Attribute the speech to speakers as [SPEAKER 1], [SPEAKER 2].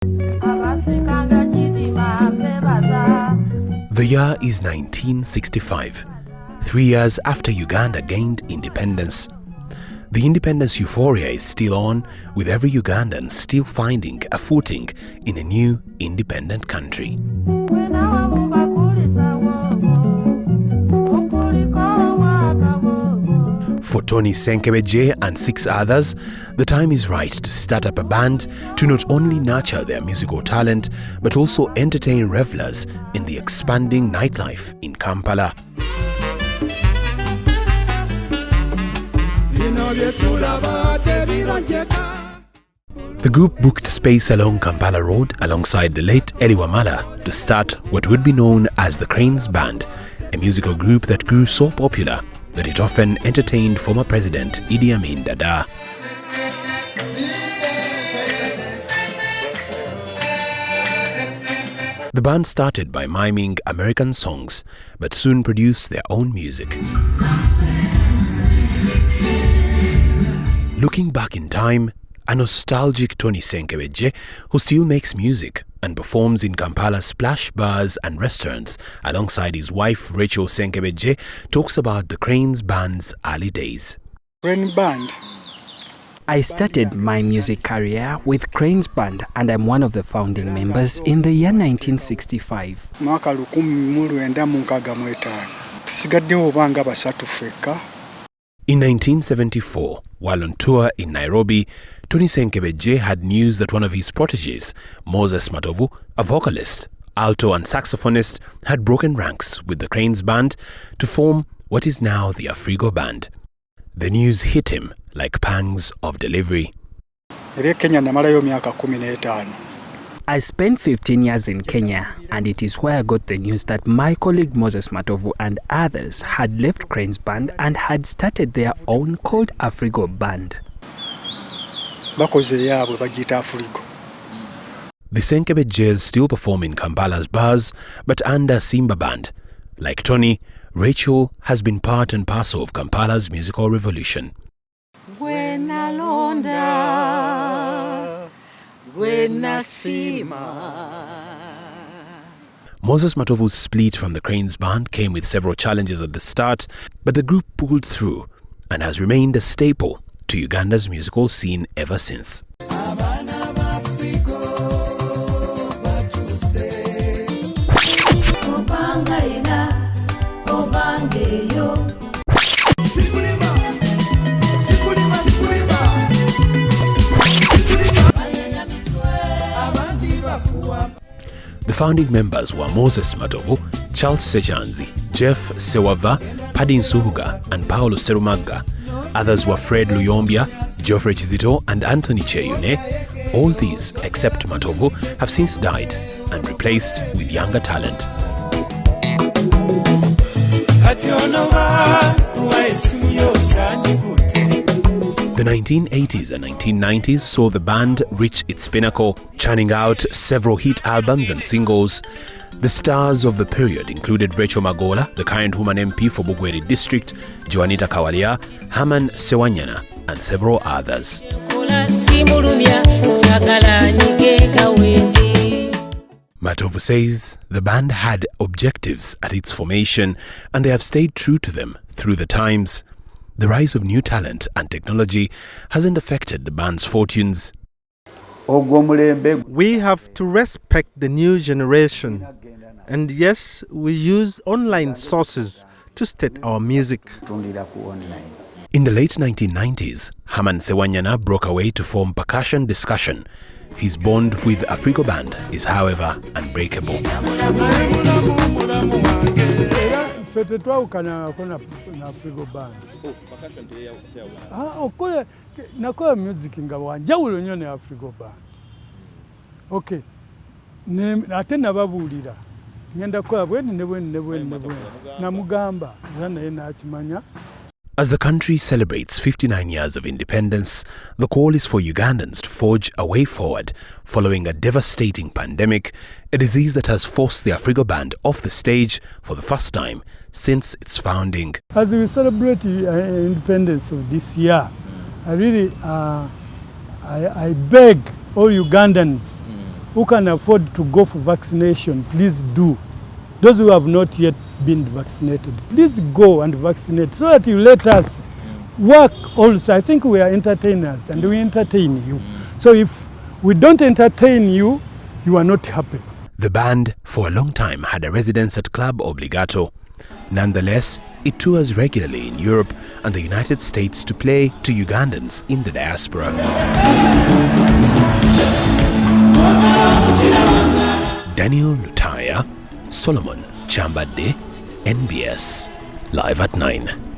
[SPEAKER 1] The year is 1965, 3 years after Uganda gained independence. The independence euphoria is still on, with every Ugandan still finding a footing in a new independent country. For Tony Senkebejje and 6 others, the time is right to start up a band to not only nurture their musical talent, but also entertain revelers in the expanding nightlife in Kampala. The group booked space along Kampala Road alongside the late Eli Wamala to start what would be known as the Cranes Band, a musical group that grew so popular that it often entertained former President Idi Amin Dada. The band started by miming American songs, but soon produced their own music. Looking back in time, a nostalgic Tony Senkebejje, who still makes music and performs in Kampala's splash bars and restaurants alongside his wife Rachel Senkebejje, talks about the Cranes Band's early days.
[SPEAKER 2] Crane Band.
[SPEAKER 3] I started my music career with Cranes Band, and I'm one of the founding members in the year 1965.
[SPEAKER 1] In 1974, while on tour in Nairobi, Tony Senkebejje had news that one of his protégés, Moses Matovu, a vocalist, alto and saxophonist, had broken ranks with the Cranes Band to form what is now the Afrigo Band. The news hit him like pangs of delivery.
[SPEAKER 3] I spent 15 years in Kenya, and it is where I got the news that my colleague Moses Matovu and others had left Cranes Band and had started their own called Afrigo Band.
[SPEAKER 1] The Senkebejjes still perform in Kampala's bars, but under Simba Band. Like Tony, Rachel has been part and parcel of Kampala's musical revolution. Moses Matovu's split from the Cranes Band came with several challenges at the start, but the group pulled through and has remained a staple to Uganda's musical scene ever since. The founding members were Moses Matovu, Charles Sechanzi, Jeff Sewava, Paddy Nsubuga, and Paolo Serumaga. Others were Fred Luyombia, Geoffrey Chizito, and Anthony Cheyune. All these, except Matovu, have since died and replaced with younger talent. The 1980s and 1990s saw the band reach its pinnacle, churning out several hit albums and singles. The stars of the period included Rachel Magola, the current woman MP for Bugweri District, Joanita Kawalia, Herman Sewanyana, and several others. Matovu says the band had objectives at its formation, and they have stayed true to them through the times. The rise of new talent and technology hasn't affected the band's fortunes.
[SPEAKER 4] We have to respect the new generation, and yes, we use online sources to state our music.
[SPEAKER 1] In the late 1990s, Herman Sewanyana broke away to form Percussion Discussion. His bond with Afrigo Band is, however, unbreakable.
[SPEAKER 2] Music in Afrigo Band. Okay. Atena babulira. Ngenda kwa namugamba nachimanya.
[SPEAKER 1] As the country celebrates 59 years of independence, the call is for Ugandans to forge a way forward following a devastating pandemic, a disease that has forced the Afrigo Band off the stage for the first time since its founding.
[SPEAKER 2] As we celebrate independence of this year, I really I beg all Ugandans who can afford to go for vaccination, please do. Those who have not yet been vaccinated, please go and vaccinate so that you let us work also. I think we are entertainers and we entertain you. So if we don't entertain you, you are not happy.
[SPEAKER 1] The band for a long time had a residence at Club Obligato. Nonetheless, it tours regularly in Europe and the United States to play to Ugandans in the diaspora. Daniel Lutaya, Solomon Kyambadde, NBS, Live at 9.